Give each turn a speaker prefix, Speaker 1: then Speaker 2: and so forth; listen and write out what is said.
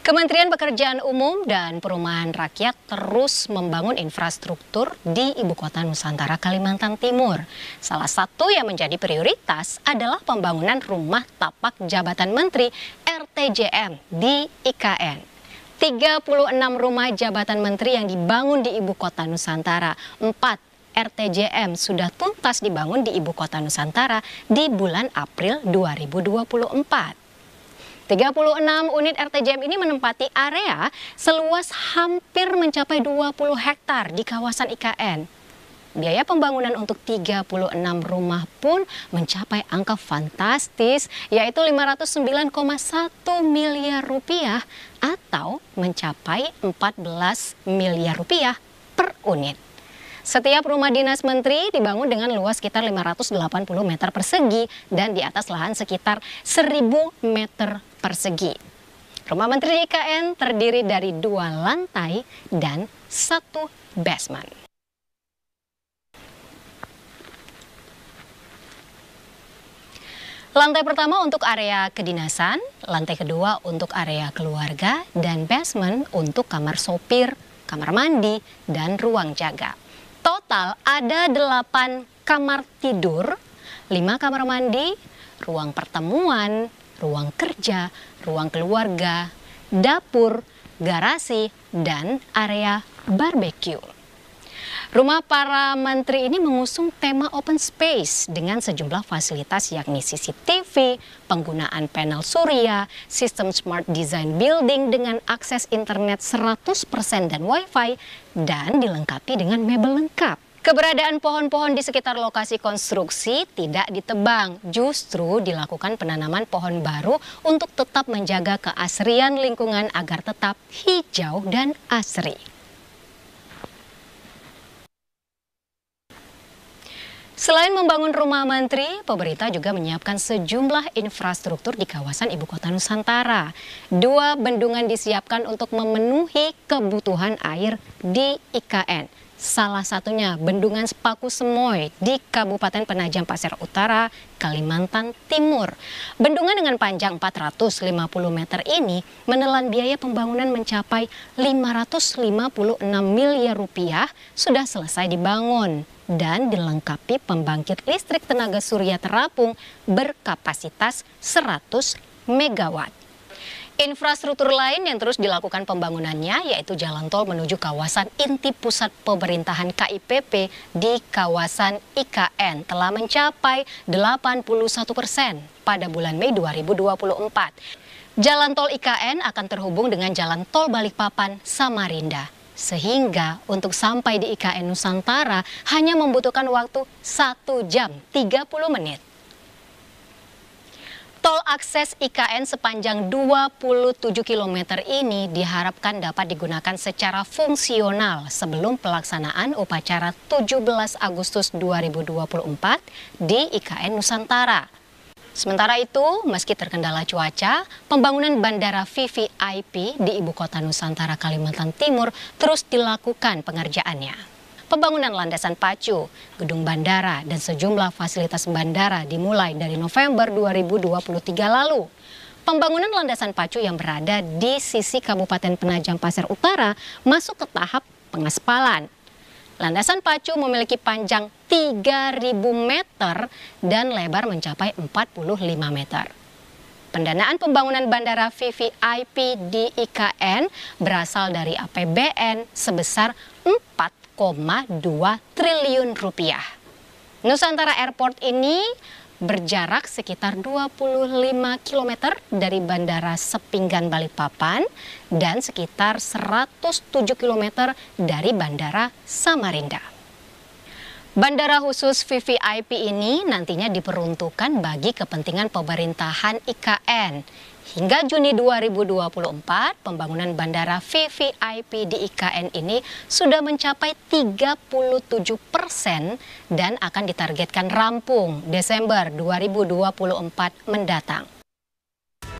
Speaker 1: Kementerian Pekerjaan Umum dan Perumahan Rakyat terus membangun infrastruktur di Ibu Kota Nusantara, Kalimantan Timur. Salah satu yang menjadi prioritas adalah pembangunan rumah tapak jabatan menteri RTJM di IKN. 36 rumah jabatan menteri yang dibangun di Ibu Kota Nusantara. 4 RTJM sudah tuntas dibangun di Ibu Kota Nusantara di bulan April 2024. 36 unit RTJM ini menempati area seluas hampir mencapai 20 hektar di kawasan IKN. Biaya pembangunan untuk 36 rumah pun mencapai angka fantastis, yaitu 509,1 miliar rupiah atau mencapai 14 miliar rupiah per unit. Setiap rumah dinas menteri dibangun dengan luas sekitar 580 meter persegi dan di atas lahan sekitar 1000 meter persegi. Rumah menteri di IKN terdiri dari 2 lantai dan 1 basement. Lantai pertama untuk area kedinasan, lantai kedua untuk area keluarga, dan basement untuk kamar sopir, kamar mandi, dan ruang jaga. Total ada 8 kamar tidur, 5 kamar mandi, ruang pertemuan, ruang kerja, ruang keluarga, dapur, garasi, dan area barbecue. Rumah para menteri ini mengusung tema open space dengan sejumlah fasilitas yakni CCTV, penggunaan panel surya, sistem smart design building dengan akses internet 100% dan wifi, dan dilengkapi dengan mebel lengkap. Keberadaan pohon-pohon di sekitar lokasi konstruksi tidak ditebang, justru dilakukan penanaman pohon baru untuk tetap menjaga keasrian lingkungan agar tetap hijau dan asri. Selain membangun rumah menteri, pemerintah juga menyiapkan sejumlah infrastruktur di kawasan Ibu Kota Nusantara. 2 bendungan disiapkan untuk memenuhi kebutuhan air di IKN. Salah satunya Bendungan Sepaku Semoy di Kabupaten Penajam Pasir Utara, Kalimantan Timur. Bendungan dengan panjang 450 meter ini menelan biaya pembangunan mencapai 556 miliar rupiah sudah selesai dibangun dan dilengkapi pembangkit listrik tenaga surya terapung berkapasitas 100 megawatt. Infrastruktur lain yang terus dilakukan pembangunannya yaitu jalan tol menuju kawasan inti pusat pemerintahan KIPP di kawasan IKN telah mencapai 81% pada bulan Mei 2024. Jalan tol IKN akan terhubung dengan jalan tol Balikpapan Samarinda. Sehingga untuk sampai di IKN Nusantara hanya membutuhkan waktu 1 jam 30 menit. Tol akses IKN sepanjang 27 km ini diharapkan dapat digunakan secara fungsional sebelum pelaksanaan upacara 17 Agustus 2024 di IKN Nusantara. Sementara itu, meski terkendala cuaca, pembangunan Bandara VVIP di Ibu Kota Nusantara Kalimantan Timur terus dilakukan pengerjaannya. Pembangunan landasan pacu, gedung bandara, dan sejumlah fasilitas bandara dimulai dari November 2023 lalu. Pembangunan landasan pacu yang berada di sisi Kabupaten Penajam Pasir Utara masuk ke tahap pengaspalan. Landasan pacu memiliki panjang 3.000 meter dan lebar mencapai 45 meter. Pendanaan pembangunan Bandara VVIP di IKN berasal dari APBN sebesar 4,2 triliun rupiah. Nusantara Airport ini berjarak sekitar 25 km dari Bandara Sepinggan Balikpapan dan sekitar 107 km dari Bandara Samarinda. Bandara khusus VVIP ini nantinya diperuntukkan bagi kepentingan pemerintahan IKN. Hingga Juni 2024, pembangunan Bandara VVIP di IKN ini sudah mencapai 37% dan akan ditargetkan rampung Desember 2024 mendatang.